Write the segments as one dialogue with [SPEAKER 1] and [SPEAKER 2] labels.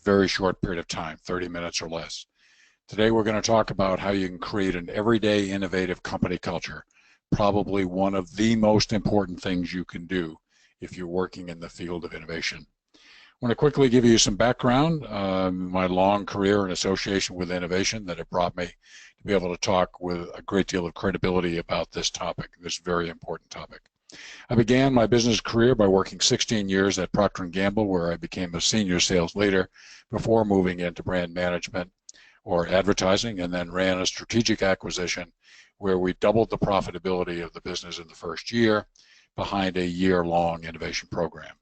[SPEAKER 1] very short period of time, 30 minutes or less. Today we're going to talk about how you can create an everyday innovative company culture, probably one of the most important things you can do if you're working in the field of innovation. I want to quickly give you some background, my long career in association with innovation that have brought me to be able to talk with a great deal of credibility about this topic, this very important topic. I began my business career by working 16 years at Procter & Gamble, where I became a senior sales leader before moving into brand management or advertising, and then ran a strategic acquisition where we doubled the profitability of the business in the first year behind a year-long innovation program.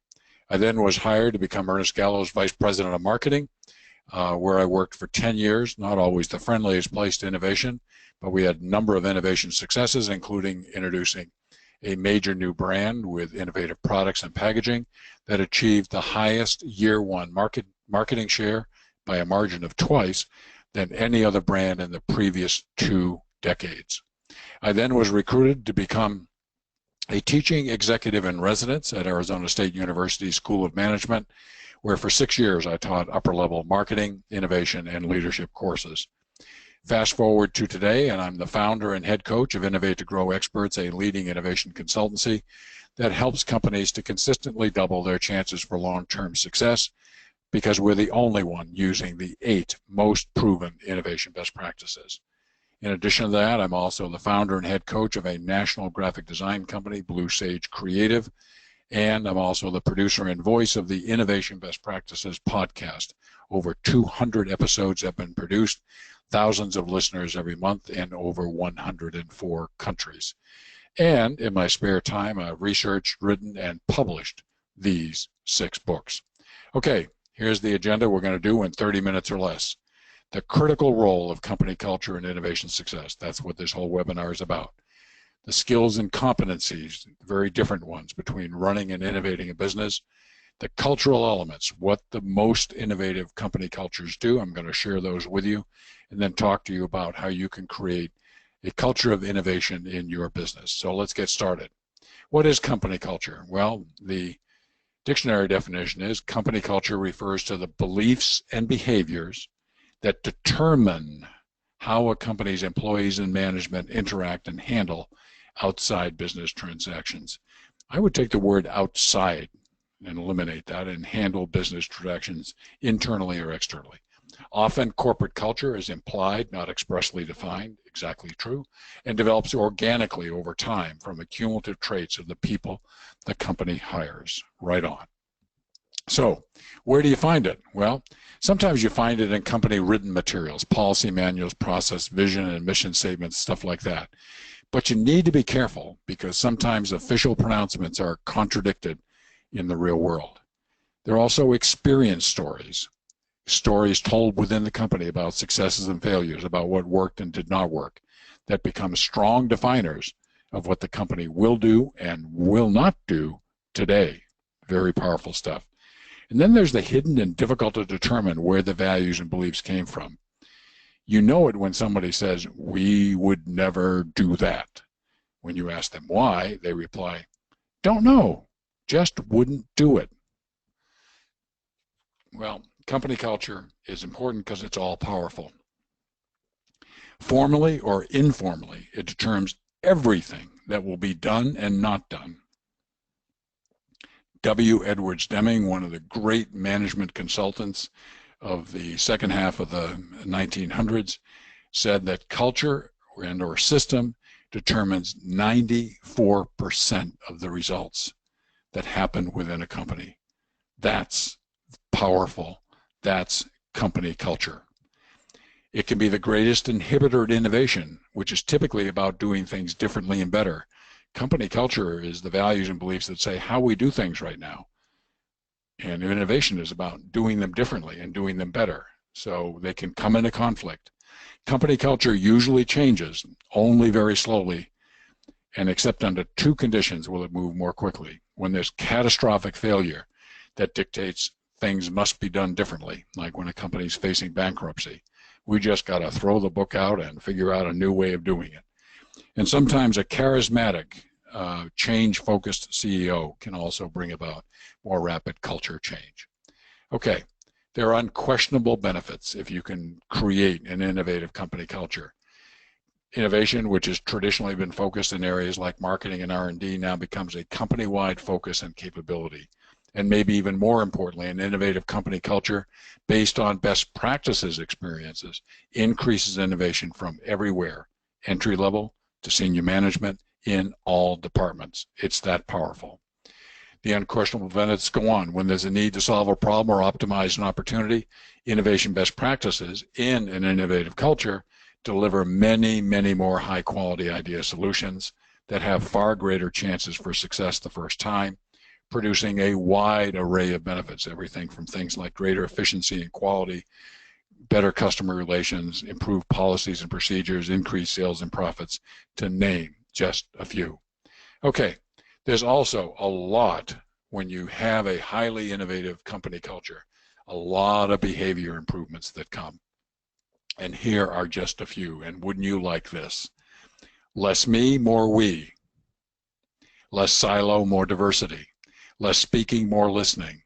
[SPEAKER 1] I then was hired to become Ernest Gallo's Vice President of Marketing, where I worked for 10 years, not always the friendliest place to innovation, but we had a number of innovation successes, including introducing a major new brand with innovative products and packaging that achieved the highest year-one marketing share by a margin of twice than any other brand in the previous 2 decades. I then was recruited to become a teaching executive in residence at Arizona State University School of Management, where for 6 years I taught upper-level marketing, innovation, and leadership courses. Fast forward to today, and I'm the founder and head coach of Innovate to Grow Experts, a leading innovation consultancy that helps companies to consistently double their chances for long-term success, because we're the only one using the 8 most proven innovation best practices. In addition to that, I'm also the founder and head coach of a national graphic design company, Blue Sage Creative, and I'm also the producer and voice of the Innovation Best Practices podcast. Over 200 episodes have been produced, thousands of listeners every month, in over 104 countries. And in my spare time, I've researched, written, and published these 6 books. Okay, here's the agenda we're going to do in 30 minutes or less. The critical role of company culture and innovation success. That's what this whole webinar is about. The skills and competencies, very different ones between running and innovating a business. The cultural elements, what the most innovative company cultures do. I'm going to share those with you and then talk to you about how you can create a culture of innovation in your business. So let's get started. What is company culture? Well, the dictionary definition is company culture refers to the beliefs and behaviors that determine how a company's employees and management interact and handle outside business transactions. I would take the word outside and eliminate that and handle business transactions internally or externally. Often corporate culture is implied, not expressly defined, exactly true, and develops organically over time from accumulative traits of the people the company hires. Right on. So where do you find it? Well, sometimes you find it in company written materials, policy manuals, process, vision, and mission statements, stuff like that. But you need to be careful because sometimes official pronouncements are contradicted in the real world. There are also experience stories, stories told within the company about successes and failures, about what worked and did not work, that become strong definers of what the company will do and will not do today. Very powerful stuff. And then there's the hidden and difficult to determine where the values and beliefs came from. You know it when somebody says, "We would never do that." When you ask them why, they reply, "Don't know, just wouldn't do it." Well, company culture is important because it's all powerful. Formally or informally, it determines everything that will be done and not done. W. Edwards Deming, one of the great management consultants of the second half of the 1900s, said that culture or system determines 94% of the results that happen within a company. That's powerful. That's company culture. It can be the greatest inhibitor to innovation, which is typically about doing things differently and better. Company culture is the values and beliefs that say how we do things right now. And innovation is about doing them differently and doing them better. So they can come into conflict. Company culture usually changes only very slowly, and except under 2 conditions will it move more quickly. When there's catastrophic failure that dictates things must be done differently, like when a company's facing bankruptcy. We just got to throw the book out and figure out a new way of doing it. And sometimes a charismatic, change-focused CEO can also bring about more rapid culture change. Okay, There are unquestionable benefits if you can create an innovative company culture. Innovation, which has traditionally been focused in areas like marketing and R&D, now becomes a company-wide focus and capability. And maybe even more importantly, an innovative company culture based on best practices experiences increases innovation from everywhere, entry level to senior management, in all departments. It's that powerful. The unquestionable benefits go on. When there's a need to solve a problem or optimize an opportunity, innovation best practices in an innovative culture deliver many, many more high-quality idea solutions that have far greater chances for success the first time, producing a wide array of benefits, everything from things like greater efficiency and quality, better customer relations, improved policies and procedures, increased sales and profits, to name just a few. Okay, there's also a lot, when you have a highly innovative company culture, a lot of behavior improvements that come. And here are just a few, and wouldn't you like this? Less me, more we. Less silo, more diversity. Less speaking, more listening.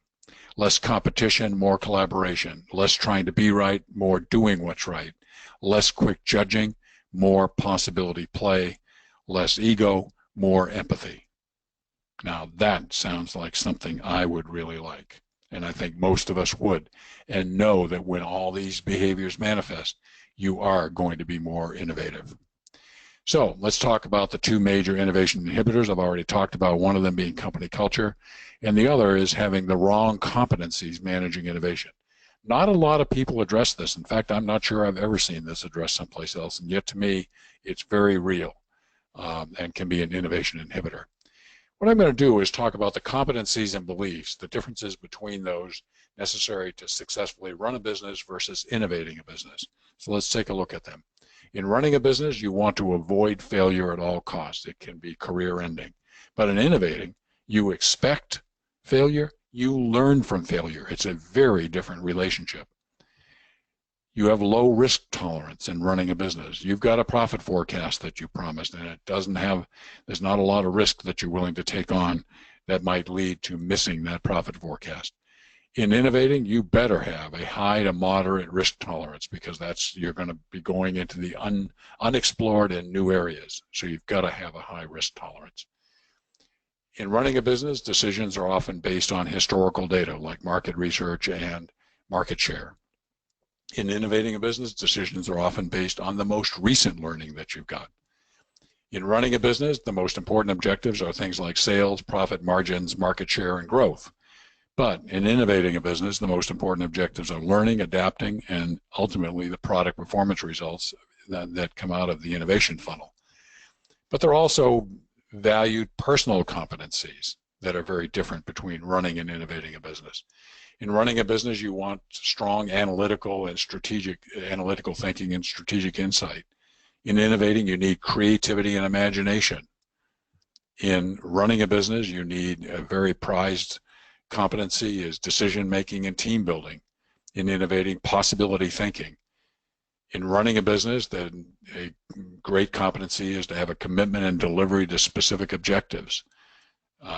[SPEAKER 1] Less competition, more collaboration. Less trying to be right, more doing what's right. Less quick judging, more possibility play. Less ego, more empathy. Now that sounds like something I would really like, and I think most of us would, and know that when all these behaviors manifest, you are going to be more innovative. So let's talk about the two major innovation inhibitors. I've already talked about one of them being company culture, and the other is having the wrong competencies managing innovation. Not a lot of people address this. In fact, I'm not sure I've ever seen this addressed someplace else, and yet to me, it's very real and can be an innovation inhibitor. What I'm going to do is talk about the competencies and beliefs, the differences between those necessary to successfully run a business versus innovating a business. So let's take a look at them. In running a business, you want to avoid failure at all costs. It can be career-ending. But in innovating, you expect failure, you learn from failure. It's a very different relationship. You have low risk tolerance in running a business. You've got a profit forecast that you promised, and there's not a lot of risk that you're willing to take on that might lead to missing that profit forecast. In innovating, you better have a high to moderate risk tolerance, because you're going to be going into the unexplored and new areas. So you've got to have a high risk tolerance. In running a business, decisions are often based on historical data like market research and market share. In innovating a business, decisions are often based on the most recent learning that you've got. In running a business, the most important objectives are things like sales, profit margins, market share, and growth. But in innovating a business, the most important objectives are learning, adapting, and ultimately the product performance results that come out of the innovation funnel. But there are also valued personal competencies that are very different between running and innovating a business. In running a business, you want strong analytical thinking and strategic insight. In innovating, you need creativity and imagination. In running a business, you need a very prized competency is decision making and team building. In innovating, possibility thinking. In running a business, then a great competency is to have a commitment and delivery to specific objectives.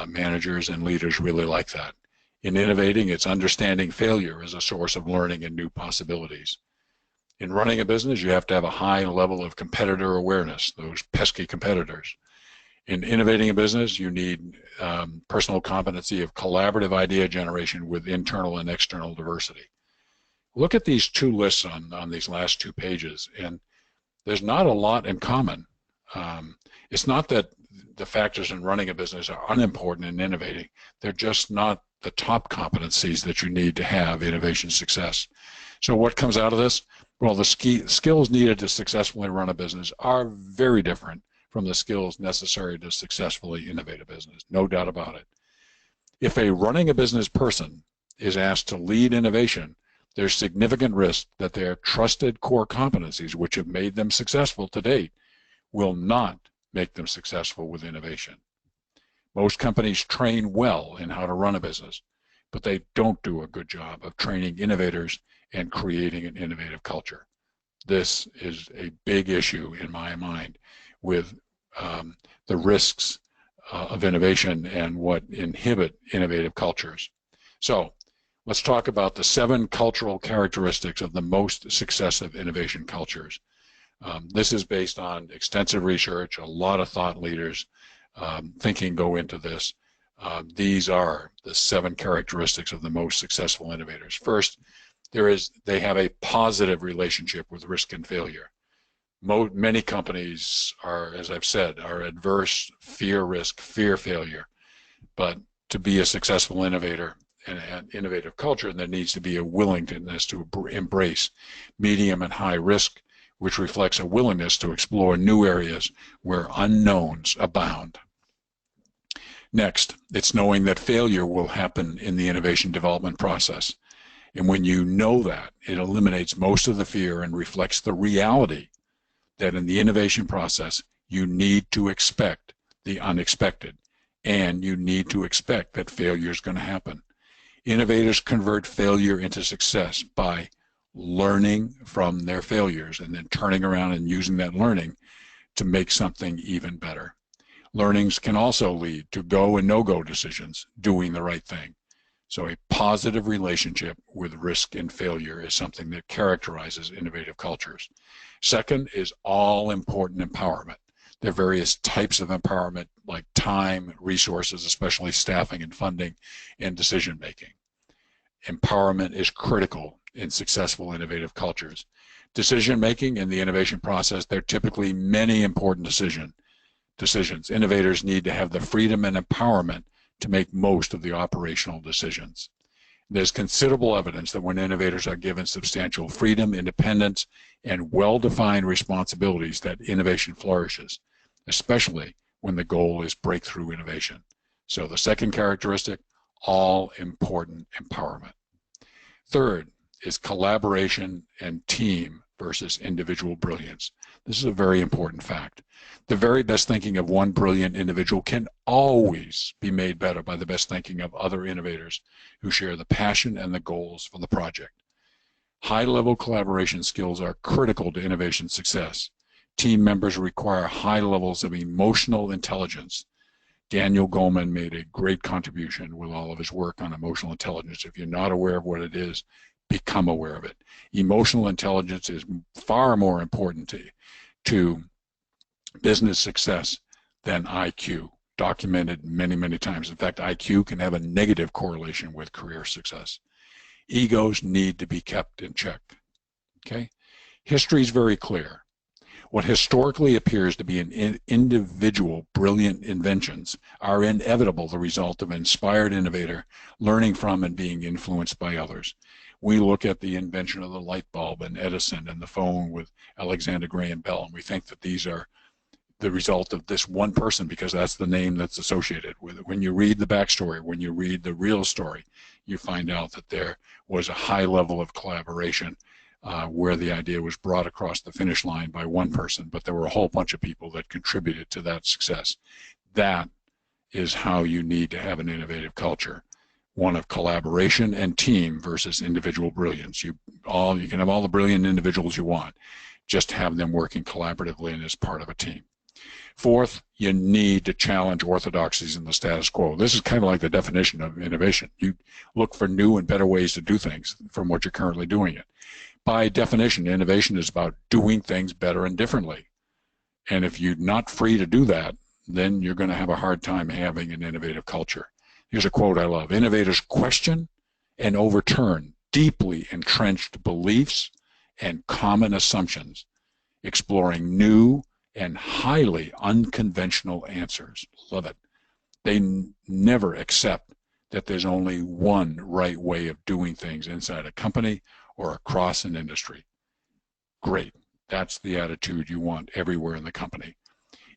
[SPEAKER 1] Managers and leaders really like that. In innovating, it's understanding failure as a source of learning and new possibilities. In running a business, you have to have a high level of competitor awareness, those pesky competitors. In innovating a business, you need personal competency of collaborative idea generation with internal and external diversity. Look at these two lists on these last 2 pages, and there's not a lot in common. It's not that the factors in running a business are unimportant in innovating. They're just not the top competencies that you need to have innovation success. So what comes out of this? Well, the skills needed to successfully run a business are very different from the skills necessary to successfully innovate a business, no doubt about it. If a running a business person is asked to lead innovation, there's significant risk that their trusted core competencies, which have made them successful to date, will not make them successful with innovation. Most companies train well in how to run a business, but they don't do a good job of training innovators and creating an innovative culture. This is a big issue in my mind with the risks of innovation and what inhibit innovative cultures. So Let's talk about the 7 cultural characteristics of the most successive innovation cultures. This is based on extensive research, a lot of thought leaders thinking go into this. These are the 7 characteristics of the most successful innovators. First, they have a positive relationship with risk and failure. Many companies are, as I've said, are adverse, fear risk, fear failure. But to be a successful innovator and an innovative culture, there needs to be a willingness to embrace medium and high risk, which reflects a willingness to explore new areas where unknowns abound. Next, it's knowing that failure will happen in the innovation development process. And when you know that, it eliminates most of the fear and reflects the reality that in the innovation process, you need to expect the unexpected, and you need to expect that failure is going to happen. Innovators convert failure into success by learning from their failures and then turning around and using that learning to make something even better. Learnings can also lead to go and no-go decisions, doing the right thing. So a positive relationship with risk and failure is something that characterizes innovative cultures. Second is all-important empowerment. There are various types of empowerment like time, resources, especially staffing and funding, and decision-making. Empowerment is critical in successful innovative cultures. Decision-making in the innovation process, there are typically many important decisions. Innovators need to have the freedom and empowerment to make most of the operational decisions. There's considerable evidence that when innovators are given substantial freedom, independence, and well-defined responsibilities, that innovation flourishes, especially when the goal is breakthrough innovation. So the second characteristic, all-important empowerment. Third is collaboration and team versus individual brilliance. This is a very important fact. The very best thinking of one brilliant individual can always be made better by the best thinking of other innovators who share the passion and the goals for the project. High-level collaboration skills are critical to innovation success. Team members require high levels of emotional intelligence. Daniel Goleman made a great contribution with all of his work on emotional intelligence. If you're not aware of what it is, become aware of it. Emotional intelligence is far more important to business success than IQ, documented many, many times. In fact, IQ can have a negative correlation with career success. Egos need to be kept in check. Okay? History is very clear. What historically appears to be an individual brilliant inventions are inevitably the result of an inspired innovator learning from and being influenced by others. We look at the invention of the light bulb and Edison and the phone with Alexander Graham Bell, and we think that these are the result of this one person because that's the name that's associated with it. When you read the backstory, when you read the real story, you find out that there was a high level of collaboration where the idea was brought across the finish line by one person, but there were a whole bunch of people that contributed to that success. That is how you need to have an innovative culture, one of collaboration and team versus individual brilliance. You can have all the brilliant individuals you want, just have them working collaboratively and as part of a team. Fourth, you need to challenge orthodoxies in the status quo. This is kind of like the definition of innovation. You look for new and better ways to do things from what you're currently doing it. By definition, innovation is about doing things better and differently. And if you're not free to do that, then you're going to have a hard time having an innovative culture. Here's a quote I love. Innovators question and overturn deeply entrenched beliefs and common assumptions, exploring new and highly unconventional answers. Love it. They never accept that there's only one right way of doing things inside a company or across an industry. Great. That's the attitude you want everywhere in the company.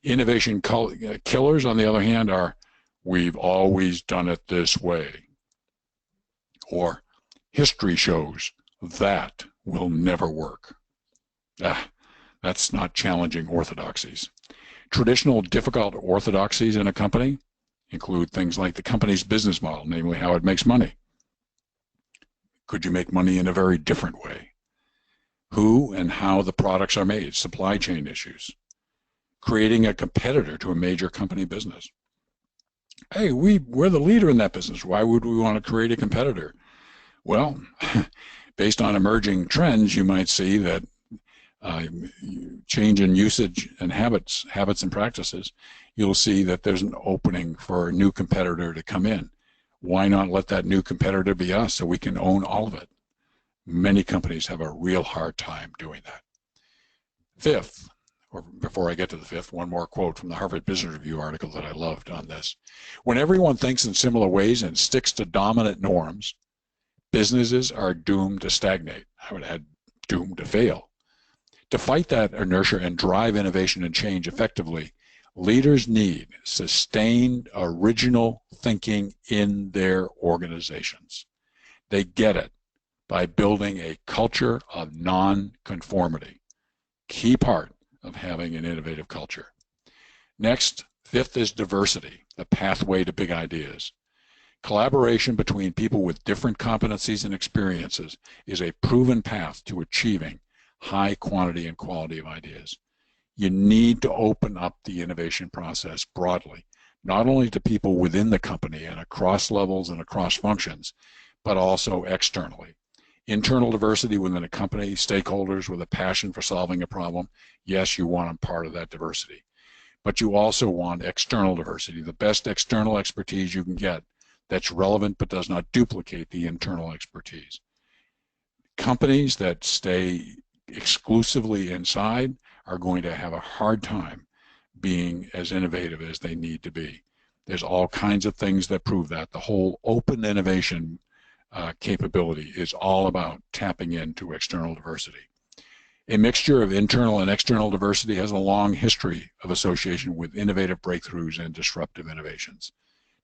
[SPEAKER 1] Innovation killers, on the other hand, are we've always done it this way. Or history shows that will never work. That's not challenging orthodoxies. Traditional difficult orthodoxies in a company include things like the company's business model, namely how it makes money. Could you make money in a very different way? Who and how the products are made, supply chain issues. Creating a competitor to a major company business. Hey, we're the leader in that business. Why would we want to create a competitor? Well, based on emerging trends, you might see that uh, change in usage and habits and practices, you'll see that there's an opening for a new competitor to come in. Why not let that new competitor be us so we can own all of it? Many companies have a real hard time doing that. Fifth, or before I get to the fifth, one more quote from the Harvard Business Review article that I loved on this. When everyone thinks in similar ways and sticks to dominant norms, businesses are doomed to stagnate. I would add doomed to fail. To fight that inertia and drive innovation and change effectively, leaders need sustained original thinking in their organizations. They get it by building a culture of non-conformity, key part of having an innovative culture. Next, fifth is diversity, the pathway to big ideas. Collaboration between people with different competencies and experiences is a proven path to achieving high quantity and quality of ideas. You need to open up the innovation process broadly, not only to people within the company and across levels and across functions, but also externally. Internal diversity within a company, stakeholders with a passion for solving a problem, yes, you want them part of that diversity. But you also want external diversity, the best external expertise you can get that's relevant but does not duplicate the internal expertise. Companies that stay exclusively inside are going to have a hard time being as innovative as they need to be. There's all kinds of things that prove that. The whole open innovation capability is all about tapping into external diversity. A mixture of internal and external diversity has a long history of association with innovative breakthroughs and disruptive innovations.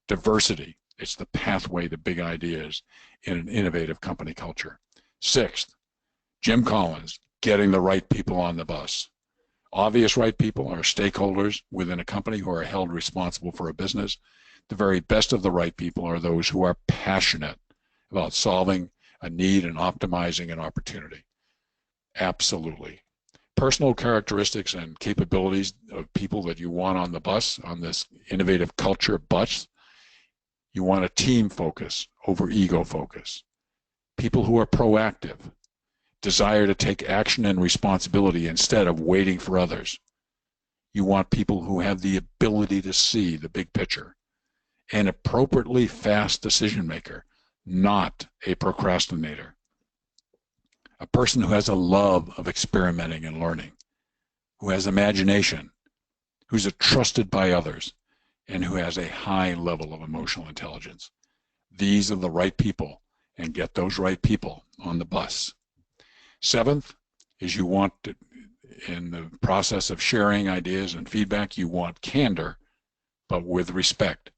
[SPEAKER 1] Diversity, it's the pathway to big ideas in an innovative company culture. Sixth, Jim Collins, getting the right people on the bus. Obvious right people are stakeholders within a company who are held responsible for a business. The very best of the right people are those who are passionate about solving a need and optimizing an opportunity. Absolutely. Personal characteristics and capabilities of people that you want on the bus, on this innovative culture bus, you want a team focus over ego focus. People who are proactive, desire to take action and responsibility instead of waiting for others. You want people who have the ability to see the big picture. An appropriately fast decision maker, not a procrastinator. A person who has a love of experimenting and learning, who has imagination, who's trusted by others, and who has a high level of emotional intelligence. These are the right people, and get those right people on the bus. Seventh is you want to, in the process of sharing ideas and feedback, you want candor, but with respect.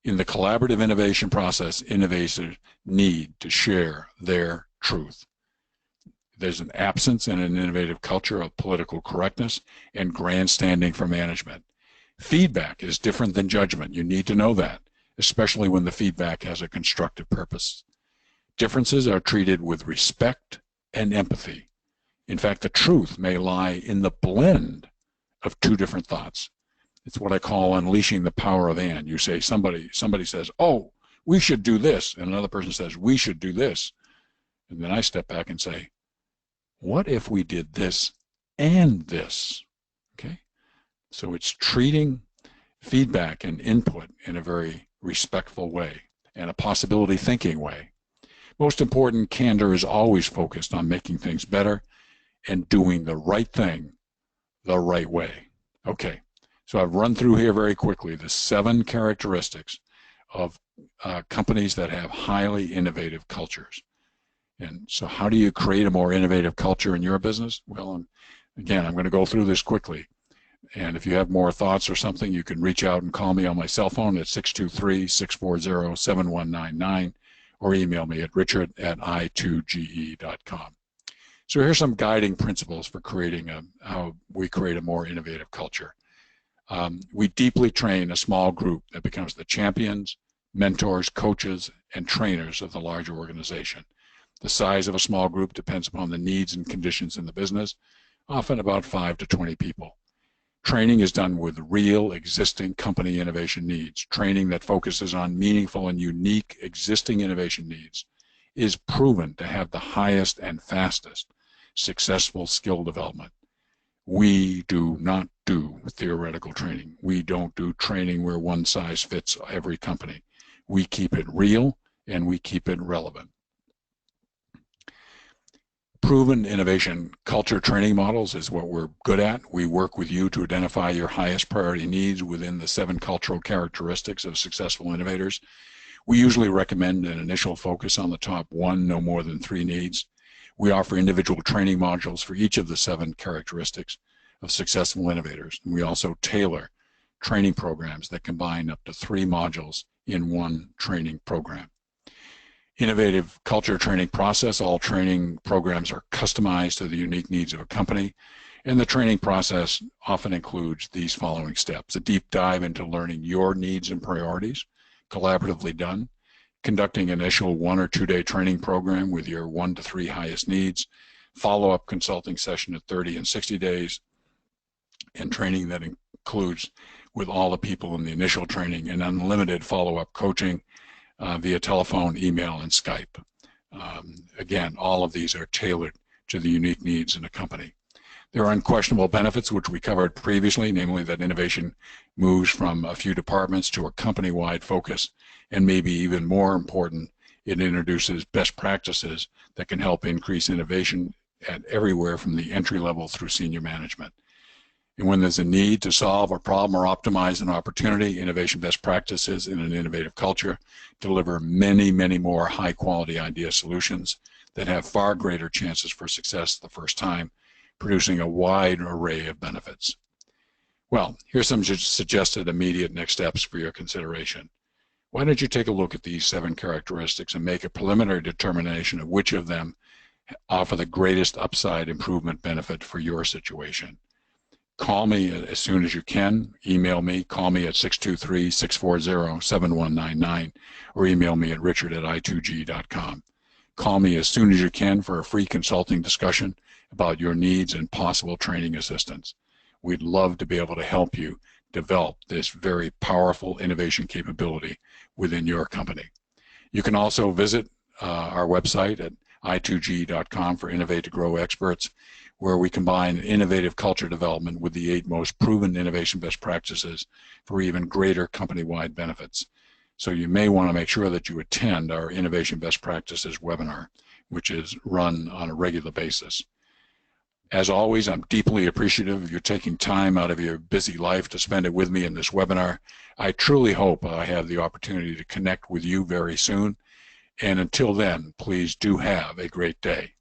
[SPEAKER 1] In the collaborative innovation process, innovators need to share their truth. There's an absence in an innovative culture of political correctness and grandstanding for management. Feedback is different than judgment. You need to know that, especially when the feedback has a constructive purpose. Differences are treated with respect and empathy. In fact, the truth may lie in the blend of two different thoughts. It's what I call unleashing the power of and. You say, somebody says, oh, we should do this, and another person says, we should do this. And then I step back and say, what if we did this and this? Okay? So it's treating feedback and input in a very respectful way and a possibility thinking way. Most important, candor is always focused on making things better and doing the right thing the right way. Okay, so I've run through here very quickly the 7 characteristics of companies that have highly innovative cultures. And so how do you create a more innovative culture in your business? Well, again, I'm going to go through this quickly. And if you have more thoughts or something, you can reach out and call me on my cell phone at 623-640-7199 or email me at richard@i2ge.com. So here's some guiding principles for creating how we create a more innovative culture. We deeply train a small group that becomes the champions, mentors, coaches, and trainers of the larger organization. The size of a small group depends upon the needs and conditions in the business, often about 5 to 20 people. Training is done with real existing company innovation needs, training that focuses on meaningful and unique existing innovation needs, is proven to have the highest and fastest successful skill development. We do not do theoretical training. We don't do training where one size fits every company. We keep it real and we keep it relevant. Proven innovation culture training models is what we're good at. We work with you to identify your highest priority needs within the 7 cultural characteristics of successful innovators. We usually recommend an initial focus on the top 1, no more than 3 needs. We offer individual training modules for each of the 7 characteristics of successful innovators. And we also tailor training programs that combine up to 3 modules in one training program. Innovative culture training process. All training programs are customized to the unique needs of a company, and the training process often includes these following steps: a deep dive into learning your needs and priorities, collaboratively done, conducting initial 1 or 2 day training program with your 1 to 3 highest needs, follow-up consulting session at 30 and 60 days, and training that includes with all the people in the initial training, and unlimited follow-up coaching via telephone, email, and Skype. Again, all of these are tailored to the unique needs in a company. There are unquestionable benefits, which we covered previously, namely that innovation moves from a few departments to a company-wide focus, and maybe even more important, it introduces best practices that can help increase innovation at everywhere from the entry level through senior management. And when there's a need to solve a problem or optimize an opportunity, innovation best practices in an innovative culture deliver many, many more high-quality idea solutions that have far greater chances for success the first time, producing a wide array of benefits. Well, here's some suggested immediate next steps for your consideration. Why don't you take a look at these 7 characteristics and make a preliminary determination of which of them offer the greatest upside improvement benefit for your situation. Call me as soon as you can. Email me. Call me at 623-640-7199 or email me at richard@i2g.com. Call me as soon as you can for a free consulting discussion about your needs and possible training assistance. We'd love to be able to help you develop this very powerful innovation capability within your company. You can also visit our website at i2g.com for Innovate to Grow experts, where we combine innovative culture development with the 8 most proven innovation best practices for even greater company-wide benefits. So you may want to make sure that you attend our Innovation Best Practices webinar, which is run on a regular basis. As always, I'm deeply appreciative of you taking time out of your busy life to spend it with me in this webinar. I truly hope I have the opportunity to connect with you very soon. And until then, please do have a great day.